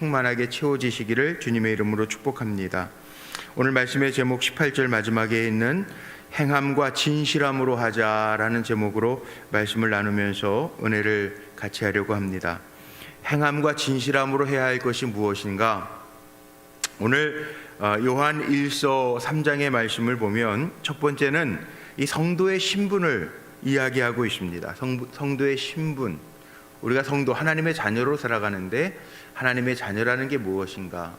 충만하게 채워지시기를 주님의 이름으로 축복합니다. 오늘 말씀의 제목 18절 마지막에 있는 행함과 진실함으로 하자라는 제목으로 말씀을 나누면서 은혜를 같이 하려고 합니다. 행함과 진실함으로 해야 할 것이 무엇인가? 오늘 요한 1서 3장의 말씀을 보면 첫 번째는 이 성도의 신분을 이야기하고 있습니다. 성도의 신분, 우리가 성도 하나님의 자녀로 살아가는데 하나님의 자녀라는 게 무엇인가?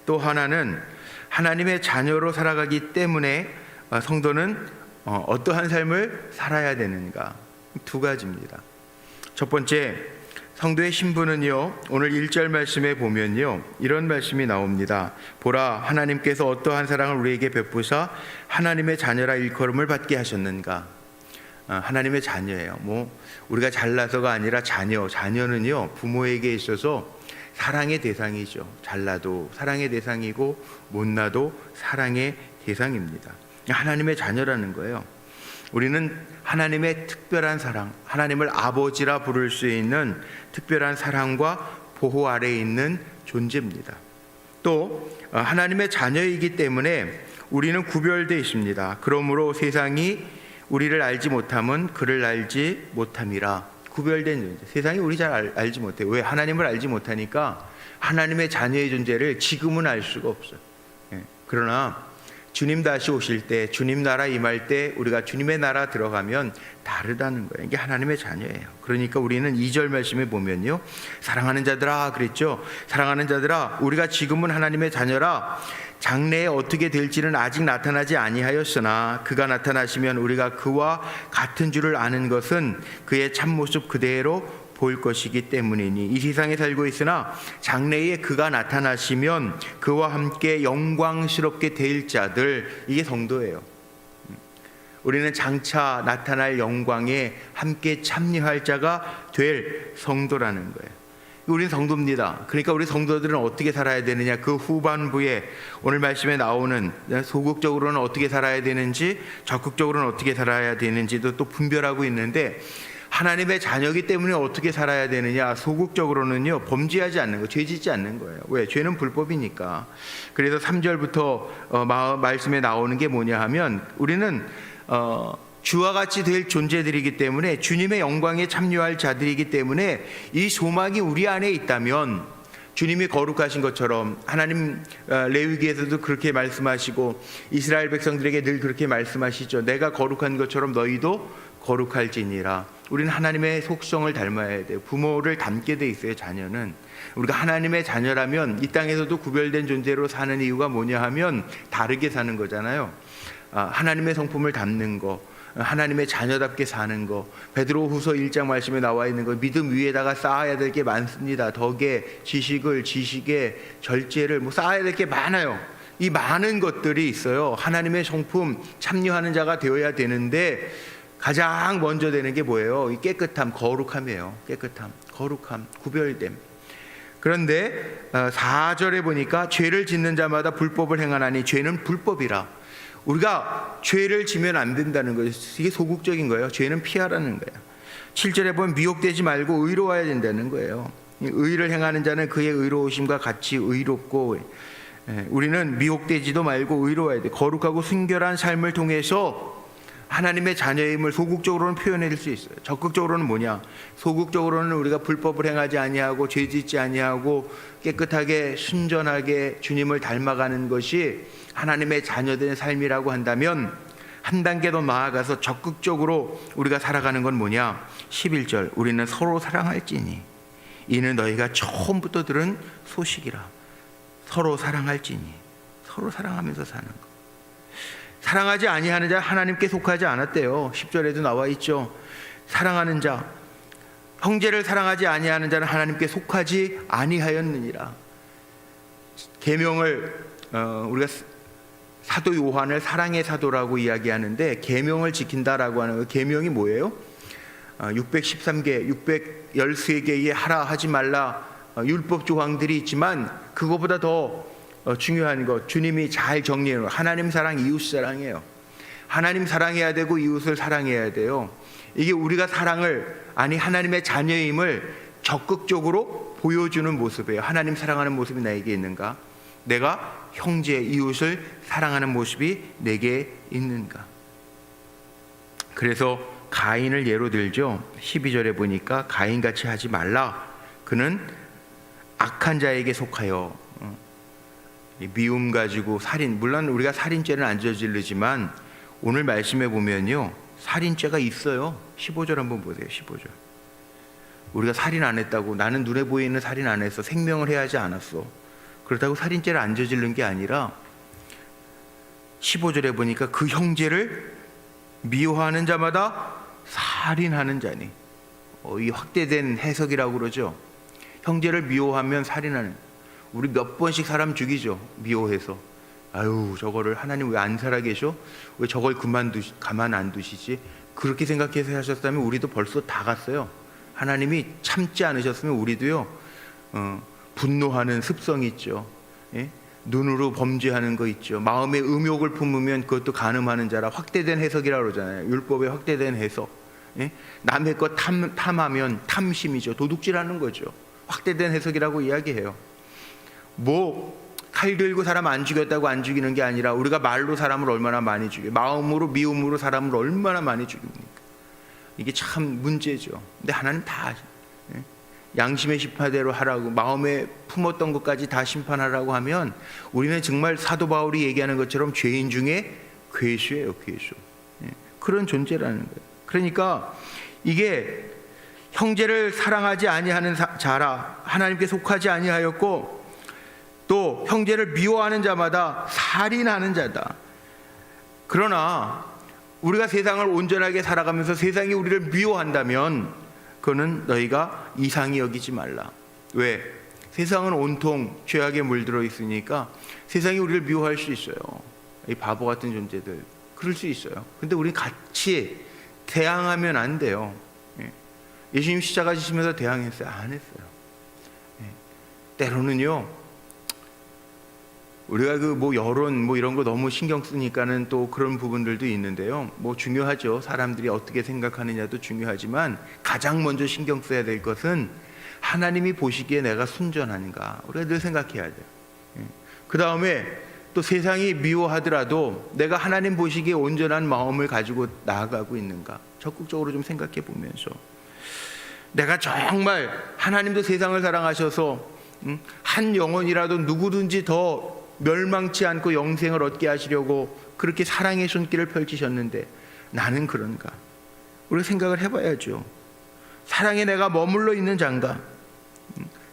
또 하나는 하나님의 자녀로 살아가기 때문에 성도는 어떠한 삶을 살아야 되는가? 두 가지입니다. 첫 번째, 성도의 신분은요, 오늘 1절 말씀에 보면요, 이런 말씀이 나옵니다. 보라, 하나님께서 어떠한 사랑을 우리에게 베푸사 하나님의 자녀라 일컬음을 받게 하셨는가? 하나님의 자녀예요. 우리가 잘나서가 아니라 자녀는요, 부모에게 있어서 사랑의 대상이죠. 잘나도 사랑의 대상이고 못나도 사랑의 대상입니다. 하나님의 자녀라는 거예요. 우리는 하나님의 특별한 사랑, 하나님을 아버지라 부를 수 있는 특별한 사랑과 보호 아래에 있는 존재입니다. 또 하나님의 자녀이기 때문에 우리는 구별되어 있습니다. 그러므로 세상이 우리를 알지 못함은 그를 알지 못함이라. 구별된 존재. 세상이 우리 잘 알지 못해요. 왜? 하나님을 알지 못하니까 하나님의 자녀의 존재를 지금은 알 수가 없어요. 그러나 주님 다시 오실 때, 주님 나라 임할 때 우리가 주님의 나라 들어가면 다르다는 거예요. 이게 하나님의 자녀예요. 그러니까 우리는 2절 말씀에 보면요, 사랑하는 자들아 그랬죠. 사랑하는 자들아, 우리가 지금은 하나님의 자녀라. 장래에 어떻게 될지는 아직 나타나지 아니하였으나 그가 나타나시면 우리가 그와 같은 줄을 아는 것은 그의 참모습 그대로 볼 것이기 때문이니, 이 세상에 살고 있으나 장래에 그가 나타나시면 그와 함께 영광스럽게 될 자들, 이게 성도예요. 우리는 장차 나타날 영광에 함께 참여할 자가 될 성도라는 거예요. 우리는 성도입니다. 그러니까 우리 성도들은 어떻게 살아야 되느냐, 그 후반부에 오늘 말씀에 나오는 소극적으로는 어떻게 살아야 되는지, 적극적으로는 어떻게 살아야 되는지도 또 분별하고 있는데, 하나님의 자녀이기 때문에 어떻게 살아야 되느냐, 소극적으로는요, 범죄하지 않는 거, 죄짓지 않는 거예요. 왜? 죄는 불법이니까. 그래서 3절부터 말씀에 나오는 게 뭐냐 하면, 우리는 주와 같이 될 존재들이기 때문에, 주님의 영광에 참여할 자들이기 때문에, 이 소망이 우리 안에 있다면 주님이 거룩하신 것처럼, 하나님 레위기에서도 그렇게 말씀하시고 이스라엘 백성들에게 늘 그렇게 말씀하시죠. 내가 거룩한 것처럼 너희도 거룩할지니라. 우리는 하나님의 속성을 닮아야 돼요. 부모를 닮게 돼 있어요. 자녀는. 우리가 하나님의 자녀라면 이 땅에서도 구별된 존재로 사는 이유가 뭐냐 하면 다르게 사는 거잖아요. 하나님의 성품을 담는 거, 하나님의 자녀답게 사는 거. 베드로후서 1장 말씀에 나와 있는 거, 믿음 위에다가 쌓아야 될 게 많습니다. 덕에, 지식에, 절제를 쌓아야 될 게 많아요. 이 많은 것들이 있어요. 하나님의 성품 참여하는 자가 되어야 되는데, 가장 먼저 되는 게 뭐예요? 이 깨끗함, 거룩함이에요. 깨끗함, 거룩함, 구별됨. 그런데 4절에 보니까 죄를 짓는 자마다 불법을 행하나니 죄는 불법이라. 우리가 죄를 지면 안 된다는 거예요. 이게 소극적인 거예요. 죄는 피하라는 거예요. 7절에 보면 미혹되지 말고 의로워야 된다는 거예요. 의를 행하는 자는 그의 의로우심과 같이 의롭고, 우리는 미혹되지도 말고 의로워야 돼. 거룩하고 순결한 삶을 통해서 하나님의 자녀임을 소극적으로는 표현해낼 수 있어요. 적극적으로는 뭐냐? 소극적으로는 우리가 불법을 행하지 아니하고 죄짓지 아니하고 깨끗하게 순전하게 주님을 닮아가는 것이 하나님의 자녀된 삶이라고 한다면, 한 단계 더 나아가서 적극적으로 우리가 살아가는 건 뭐냐? 11절, 우리는 서로 사랑할지니 이는 너희가 처음부터 들은 소식이라. 서로 사랑할지니, 서로 사랑하면서 사는 거. 사랑하지 아니하는 자 하나님께 속하지 않았대요. 10절에도 나와 있죠. 사랑하는 자, 형제를 사랑하지 아니하는 자는 하나님께 속하지 아니하였느니라. 계명을 우리가 사도 요한을 사랑의 사도라고 이야기하는데, 계명을 지킨다라고 하는 그 계명이 뭐예요? 613개, 613개의 하라 하지 말라 율법 조항들이 있지만, 그거보다 더 중요한 것, 주님이 잘 정리해 놓은 하나님 사랑, 이웃 사랑이에요. 하나님 사랑해야 되고 이웃을 사랑해야 돼요. 이게 우리가 하나님의 자녀임을 적극적으로 보여주는 모습이에요. 하나님 사랑하는 모습이 나에게 있는가? 내가 형제, 이웃을 사랑하는 모습이 내게 있는가? 그래서 가인을 예로 들죠. 12절에 보니까 가인같이 하지 말라. 그는 악한 자에게 속하여 미움 가지고 살인, 물론 우리가 살인죄는 안 저지르지만 오늘 말씀에 보면요, 살인죄가 있어요. 15절 한번 보세요. 15절. 우리가 살인 안 했다고, 나는 눈에 보이는 살인 안 했어, 생명을 해하지 않았어, 그렇다고 살인죄를 안 저지른 게 아니라 15절에 보니까 그 형제를 미워하는 자마다 살인하는 자니. 이 확대된 해석이라고 그러죠. 형제를 미워하면 살인하는. 우리 몇 번씩 사람 죽이죠, 미워해서. 아유, 저거를 하나님 왜 안 살아계셔? 왜 저걸 가만 안 두시지? 그렇게 생각해서 하셨다면 우리도 벌써 다 갔어요. 하나님이 참지 않으셨으면 우리도요, 분노하는 습성이 있죠. 예? 눈으로 범죄하는 거 있죠. 마음에 음욕을 품으면 그것도 간음하는 자라. 확대된 해석이라고 그러잖아요. 율법의 확대된 해석. 예? 남의 것 탐하면 탐심이죠. 도둑질하는 거죠. 확대된 해석이라고 이야기해요. 칼 들고 사람 안 죽였다고 안 죽이는 게 아니라 우리가 말로 사람을 얼마나 많이 죽여요. 마음으로, 미움으로 사람을 얼마나 많이 죽입니까? 이게 참 문제죠. 근데 하나님 다 양심의 심판대로 하라고, 마음에 품었던 것까지 다 심판하라고 하면 우리는 정말 사도 바울이 얘기하는 것처럼 죄인 중에 괴수예요. 괴수. 그런 존재라는 거예요. 그러니까 이게 형제를 사랑하지 아니하는 자라, 하나님께 속하지 아니하였고 또 형제를 미워하는 자마다 살인하는 자다. 그러나 우리가 세상을 온전하게 살아가면서 세상이 우리를 미워한다면 그거는 너희가 이상히 여기지 말라. 왜? 세상은 온통 죄악에 물들어 있으니까 세상이 우리를 미워할 수 있어요. 이 바보 같은 존재들, 그럴 수 있어요. 근데 우리 같이 대항하면 안 돼요. 예수님 십자가 지시면서 대항했어요? 안 했어요. 때로는요, 우리가 여론 이런 거 너무 신경 쓰니까는 또 그런 부분들도 있는데요. 중요하죠. 사람들이 어떻게 생각하느냐도 중요하지만 가장 먼저 신경 써야 될 것은 하나님이 보시기에 내가 순전한가, 우리가 늘 생각해야 돼요. 그 다음에 또 세상이 미워하더라도 내가 하나님 보시기에 온전한 마음을 가지고 나아가고 있는가, 적극적으로 좀 생각해 보면서 내가 정말 하나님도 세상을 사랑하셔서 한 영혼이라도 누구든지 더 멸망치 않고 영생을 얻게 하시려고 그렇게 사랑의 손길을 펼치셨는데 나는 그런가? 우리가 생각을 해봐야죠. 사랑에 내가 머물러 있는 자인가?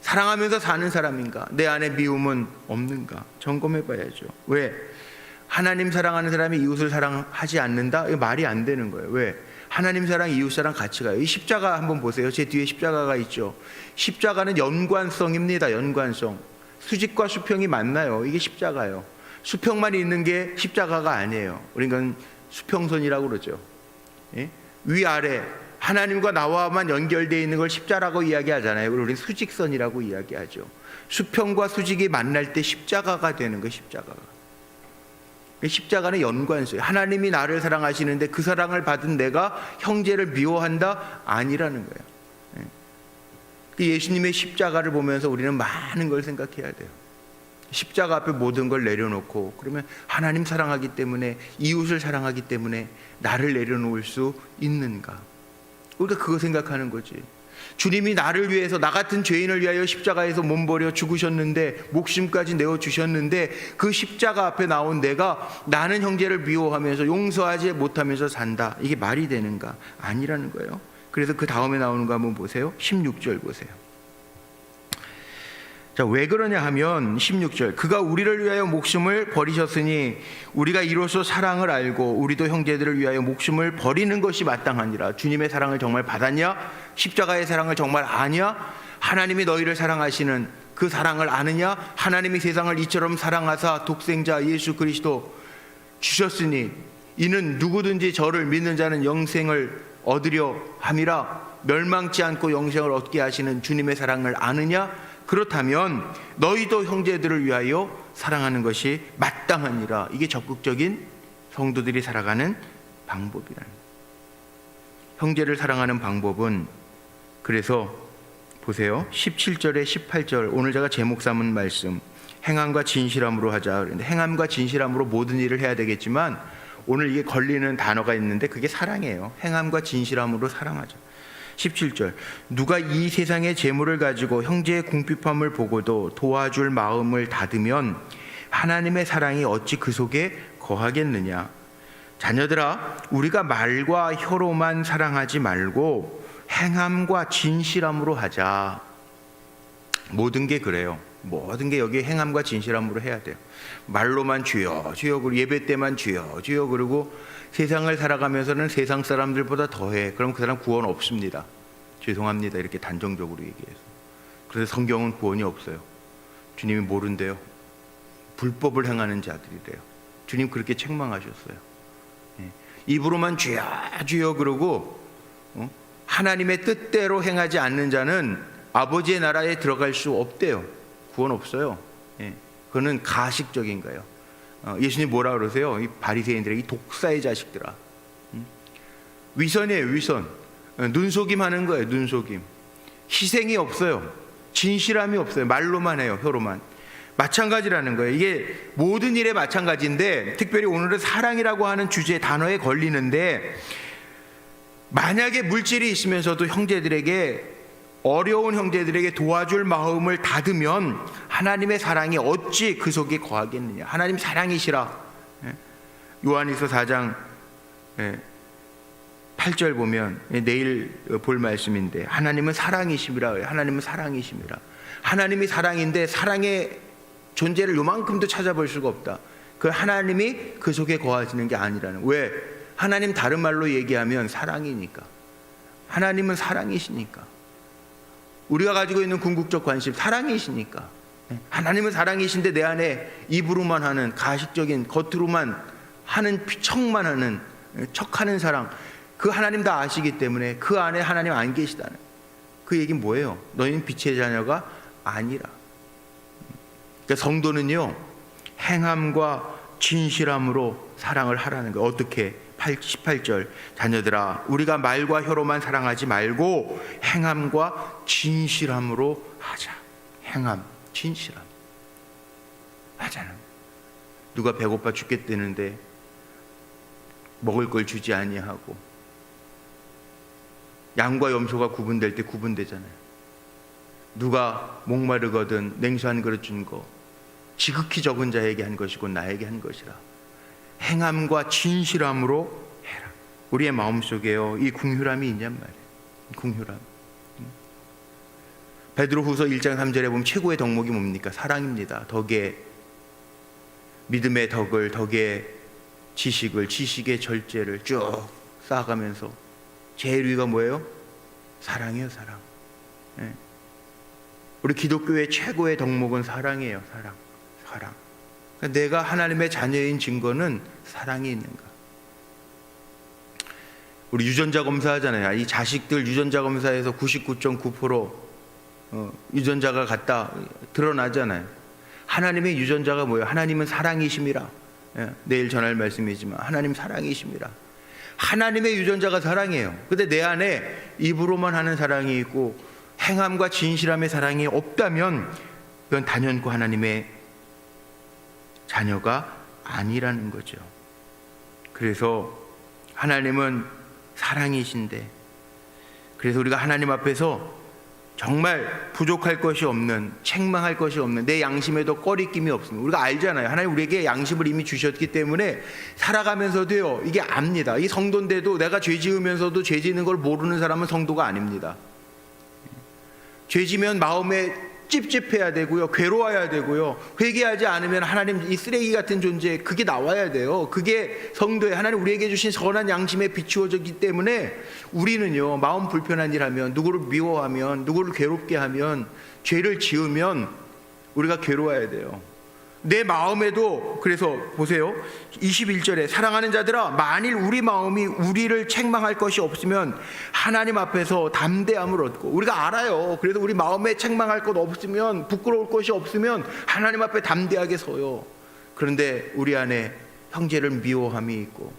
사랑하면서 사는 사람인가? 내 안에 미움은 없는가? 점검해봐야죠. 왜? 하나님 사랑하는 사람이 이웃을 사랑하지 않는다? 이거 말이 안 되는 거예요. 왜? 하나님 사랑, 이웃 사랑 같이 가요. 이 십자가 한번 보세요. 제 뒤에 십자가가 있죠. 십자가는 연관성입니다. 연관성. 수직과 수평이 만나요. 이게 십자가예요. 수평만 있는 게 십자가가 아니에요. 우리는 수평선이라고 그러죠. 예? 위아래 하나님과 나와만 연결되어 있는 걸 십자라고 이야기하잖아요. 우리는 수직선이라고 이야기하죠. 수평과 수직이 만날 때 십자가가 되는 거예요. 십자가가. 십자가는 연관성이에요. 하나님이 나를 사랑하시는데 그 사랑을 받은 내가 형제를 미워한다? 아니라는 거예요. 예수님의 십자가를 보면서 우리는 많은 걸 생각해야 돼요. 십자가 앞에 모든 걸 내려놓고, 그러면 하나님 사랑하기 때문에, 이웃을 사랑하기 때문에 나를 내려놓을 수 있는가? 우리가 그거 생각하는 거지. 주님이 나를 위해서, 나 같은 죄인을 위하여 십자가에서 몸버려 죽으셨는데, 목숨까지 내어주셨는데 그 십자가 앞에 나온 내가 나는 형제를 미워하면서 용서하지 못하면서 산다. 이게 말이 되는가? 아니라는 거예요. 그래서 그 다음에 나오는 거 한번 보세요. 16절 보세요. 자, 왜 그러냐 하면 16절, 그가 우리를 위하여 목숨을 버리셨으니 우리가 이로써 사랑을 알고 우리도 형제들을 위하여 목숨을 버리는 것이 마땅하니라. 주님의 사랑을 정말 받았냐? 십자가의 사랑을 정말 아냐? 하나님이 너희를 사랑하시는 그 사랑을 아느냐? 하나님이 세상을 이처럼 사랑하사 독생자 예수 그리스도 주셨으니 이는 누구든지 저를 믿는 자는 영생을 얻으려 함이라. 멸망치 않고 영생을 얻게 하시는 주님의 사랑을 아느냐? 그렇다면 너희도 형제들을 위하여 사랑하는 것이 마땅하니라. 이게 적극적인 성도들이 살아가는 방법이라는. 형제를 사랑하는 방법은 그래서 보세요. 17절에 18절 오늘 제가 제목 삼은 말씀 행함과 진실함으로 하자. 그런데 행함과 진실함으로 모든 일을 해야 되겠지만 오늘 이게 걸리는 단어가 있는데 그게 사랑이에요. 행함과 진실함으로 사랑하자. 17절 누가 이 세상의 재물을 가지고 형제의 궁핍함을 보고도 도와줄 마음을 닫으면 하나님의 사랑이 어찌 그 속에 거하겠느냐. 자녀들아 우리가 말과 혀로만 사랑하지 말고 행함과 진실함으로 하자. 모든 게 그래요. 모든 게 여기 행함과 진실함으로 해야 돼요. 말로만 주여 주여 그리고 예배 때만 주여 주여 그러고 세상을 살아가면서는 세상 사람들보다 더해. 그럼 그 사람 구원 없습니다. 죄송합니다. 이렇게 단정적으로 얘기해서. 그래서 성경은 구원이 없어요. 주님이 모른대요. 불법을 행하는 자들이래요. 주님 그렇게 책망하셨어요. 입으로만 주여 주여 그러고 하나님의 뜻대로 행하지 않는 자는 아버지의 나라에 들어갈 수 없대요. 구원 없어요. 그거는 가식적인 거예요. 예수님 뭐라 그러세요? 이 바리새인들에게 이 독사의 자식들아. 위선이에요. 위선. 눈속임 하는 거예요. 눈속임. 희생이 없어요. 진실함이 없어요. 말로만 해요. 혀로만. 마찬가지라는 거예요. 이게 모든 일에 마찬가지인데 특별히 오늘은 사랑이라고 하는 주제 단어에 걸리는데 만약에 물질이 있으면서도 형제들에게 어려운 형제들에게 도와줄 마음을 닫으면 하나님의 사랑이 어찌 그 속에 거하겠느냐. 하나님 사랑이시라. 요한일서 4장 8절 보면 내일 볼 말씀인데 하나님은 사랑이심이라. 하나님은 사랑이심이라. 하나님이 사랑인데 사랑의 존재를 요만큼도 찾아볼 수가 없다. 그 하나님이 그 속에 거하시는 게 아니라는. 왜? 하나님 다른 말로 얘기하면 사랑이니까. 하나님은 사랑이시니까. 우리가 가지고 있는 궁극적 관심 사랑이시니까. 하나님은 사랑이신데 내 안에 입으로만 하는 가식적인 겉으로만 하는 척만 하는 척하는 사랑, 그 하나님 다 아시기 때문에 그 안에 하나님 안 계시다는 그 얘기는 뭐예요? 너희는 빛의 자녀가 아니라. 그러니까 성도는요 행함과 진실함으로 사랑을 하라는 거예요. 어떻게? 18절 자녀들아 우리가 말과 혀로만 사랑하지 말고 행함과 진실함으로 하자. 행함, 진실함 하자는. 누가 배고파 죽겠다는데 먹을 걸 주지 아니하고 양과 염소가 구분될 때 구분되잖아요. 누가 목마르거든 냉수 한 그릇 준 거 지극히 적은 자에게 한 것이고 나에게 한 것이라. 행함과 진실함으로 해라. 우리의 마음속에요 이 궁휼함이 있냔 말이에요. 궁휼함. 베드로후서 1장 3절에 보면 최고의 덕목이 뭡니까? 사랑입니다. 덕에 믿음의 덕을, 덕의 지식을, 지식의 절제를 쭉 쌓아가면서 제일 위가 뭐예요? 사랑이에요. 사랑. 우리 기독교의 최고의 덕목은 사랑이에요. 사랑. 사랑. 그러니까 내가 하나님의 자녀인 증거는 사랑이 있는가. 우리 유전자 검사하잖아요. 이 자식들 유전자 검사에서 99.9% 유전자가 같다 드러나잖아요. 하나님의 유전자가 뭐예요? 하나님은 사랑이심이라. 내일 전할 말씀이지만 하나님 사랑이심이라. 하나님의 유전자가 사랑이에요. 근데 내 안에 입으로만 하는 사랑이 있고 행함과 진실함의 사랑이 없다면 그건 단연코 하나님의 자녀가 아니라는 거죠. 그래서 하나님은 사랑이신데, 그래서 우리가 하나님 앞에서 정말 부족할 것이 없는, 책망할 것이 없는, 내 양심에도 꺼리낌이 없습니다. 우리가 알잖아요. 하나님 우리에게 양심을 이미 주셨기 때문에 살아가면서도요 이게 압니다. 이 성도인데도 내가 죄 지으면서도 죄 지는 걸 모르는 사람은 성도가 아닙니다. 죄 지면 마음에 찝찝해야 되고요, 괴로워야 되고요, 회개하지 않으면 하나님 이 쓰레기 같은 존재 그게 나와야 돼요. 그게 성도의 하나님 우리에게 주신 선한 양심에 비추어졌기 때문에 우리는요 마음 불편한 일 하면, 누구를 미워하면, 누구를 괴롭게 하면, 죄를 지으면 우리가 괴로워야 돼요. 내 마음에도. 그래서 보세요 21절에 사랑하는 자들아 만일 우리 마음이 우리를 책망할 것이 없으면 하나님 앞에서 담대함을 얻고. 우리가 알아요. 그래도 우리 마음에 책망할 것 없으면, 부끄러울 것이 없으면 하나님 앞에 담대하게 서요. 그런데 우리 안에 형제를 미워함이 있고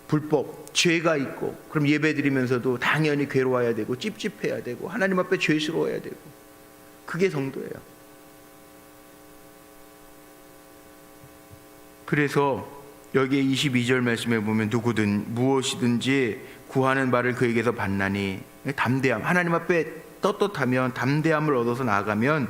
불법, 죄가 있고, 그럼 예배 드리면서도 당연히 괴로워야 되고 찝찝해야 되고 하나님 앞에 죄스러워야 되고, 그게 성도예요. 그래서 여기에 22절 말씀에 보면 누구든 무엇이든지 구하는 바를 그에게서 받나니, 담대함, 하나님 앞에 떳떳하면 담대함을 얻어서 나아가면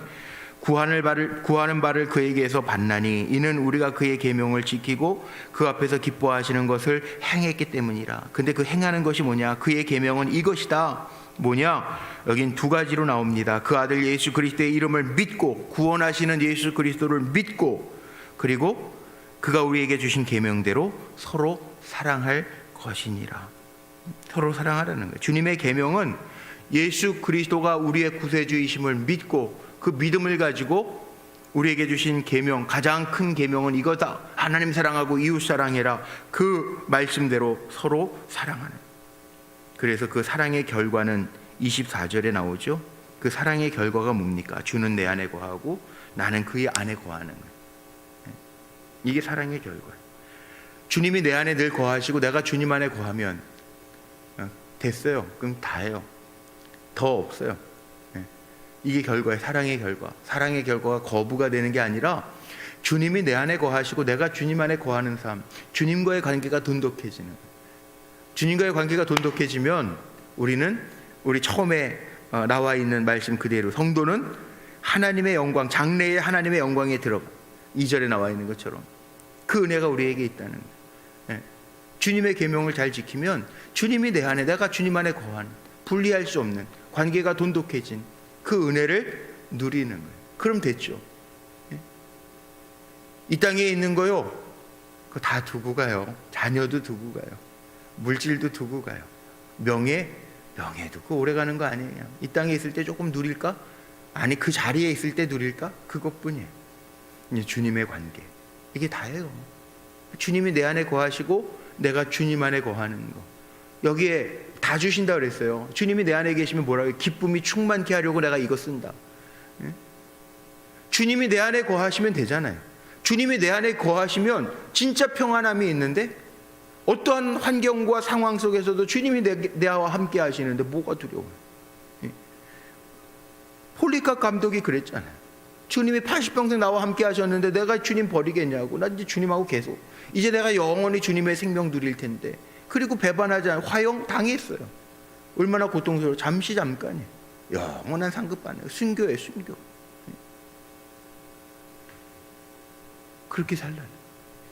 구하는 바를 그에게서 받나니 이는 우리가 그의 계명을 지키고 그 앞에서 기뻐하시는 것을 행했기 때문이라. 근데 그 행하는 것이 뭐냐? 그의 계명은 이것이다. 뭐냐? 여긴 두 가지로 나옵니다. 그 아들 예수 그리스도의 이름을 믿고, 구원하시는 예수 그리스도를 믿고, 그리고 그가 우리에게 주신 계명대로 서로 사랑할 것이니라. 서로 사랑하라는 거예요. 주님의 계명은 예수 그리스도가 우리의 구세주이심을 믿고 그 믿음을 가지고 우리에게 주신 계명, 가장 큰 계명은 이거다. 하나님 사랑하고 이웃 사랑해라. 그 말씀대로 서로 사랑하는. 그래서 그 사랑의 결과는 24절에 나오죠. 그 사랑의 결과가 뭡니까? 주는 내 안에 거하고 나는 그의 안에 거하는 거예요. 이게 사랑의 결과예요. 주님이 내 안에 늘 거하시고 내가 주님 안에 거하면 됐어요. 그럼 다예요. 더 없어요. 이게 결과예요. 사랑의 결과. 사랑의 결과가 거부가 되는 게 아니라 주님이 내 안에 거하시고 내가 주님 안에 거하는 삶, 주님과의 관계가 돈독해지는. 주님과의 관계가 돈독해지면 우리 처음에 나와 있는 말씀 그대로 성도는 하나님의 영광, 장래의 하나님의 영광에 들어가. 2절에 나와 있는 것처럼 그 은혜가 우리에게 있다는 거예요. 주님의 계명을 잘 지키면 주님이 내 안에, 내가 주님 안에 거하는, 분리할 수 없는 관계가 돈독해진 그 은혜를 누리는 거예요. 그럼 됐죠. 이 땅에 있는 거요, 그거 다 두고 가요. 자녀도 두고 가요. 물질도 두고 가요. 명예도 그 오래 가는 거 아니에요. 이 땅에 있을 때 조금 누릴까? 아니, 그 자리에 있을 때 누릴까? 그것뿐이에요. 이제 주님의 관계, 이게 다예요. 주님이 내 안에 거하시고 내가 주님 안에 거하는 거, 여기에 다 주신다 그랬어요. 주님이 내 안에 계시면 뭐라고? 기쁨이 충만케 하려고 내가 이거 쓴다. 주님이 내 안에 거하시면 되잖아요. 주님이 내 안에 거하시면 진짜 평안함이 있는데, 어떠한 환경과 상황 속에서도 주님이 나와 함께 하시는데 뭐가 두려워요? 폴리캅 감독이 그랬잖아요. 주님이 80평생 나와 함께 하셨는데 내가 주님 버리겠냐고. 나 이제 주님하고 계속, 이제 내가 영원히 주님의 생명 누릴 텐데. 그리고 배반하지 않고 화형 당했어요. 얼마나 고통스러워. 잠깐이에요. 영원한 상급 받는 순교예요. 순교. 그렇게 살라는,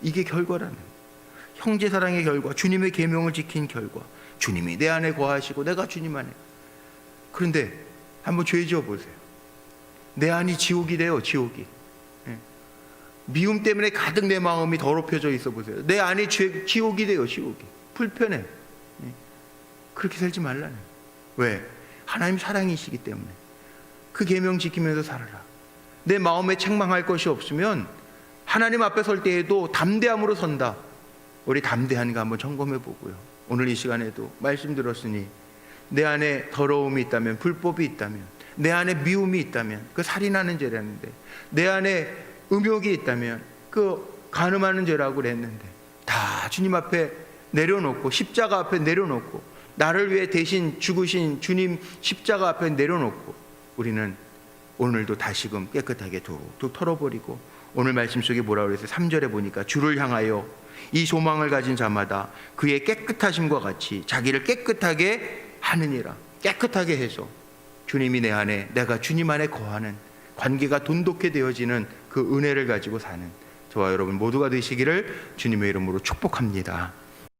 이게 결과라는 거예요. 형제 사랑의 결과, 주님의 계명을 지킨 결과. 주님이 내 안에 거하시고 내가 주님 안에. 그런데 한번 죄 지어 보세요. 내 안이 지옥이 돼요. 지옥이. 미움 때문에 가득 내 마음이 더럽혀져 있어 보세요. 내 안이 지옥이 돼요. 지옥이. 불편해. 그렇게 살지 말라는. 왜? 하나님 사랑이시기 때문에. 그 계명 지키면서 살아라. 내 마음에 책망할 것이 없으면 하나님 앞에 설 때에도 담대함으로 선다. 우리 담대한가 한번 점검해 보고요. 오늘 이 시간에도 말씀 들었으니 내 안에 더러움이 있다면, 불법이 있다면, 내 안에 미움이 있다면, 그 살인하는 죄라는데, 내 안에 음욕이 있다면 그 간음하는 죄라고 그랬는데, 다 주님 앞에 내려놓고, 십자가 앞에 내려놓고, 나를 위해 대신 죽으신 주님 십자가 앞에 내려놓고, 우리는 오늘도 다시금 깨끗하게 툭툭 털어버리고, 오늘 말씀 속에 뭐라고 그랬어요? 3절에 보니까 주를 향하여 이 소망을 가진 자마다 그의 깨끗하심과 같이 자기를 깨끗하게 하느니라. 깨끗하게 해서 주님이 내 안에, 내가 주님 안에 거하는 관계가 돈독해 되어지는 그 은혜를 가지고 사는 저와 여러분 모두가 되시기를 주님의 이름으로 축복합니다.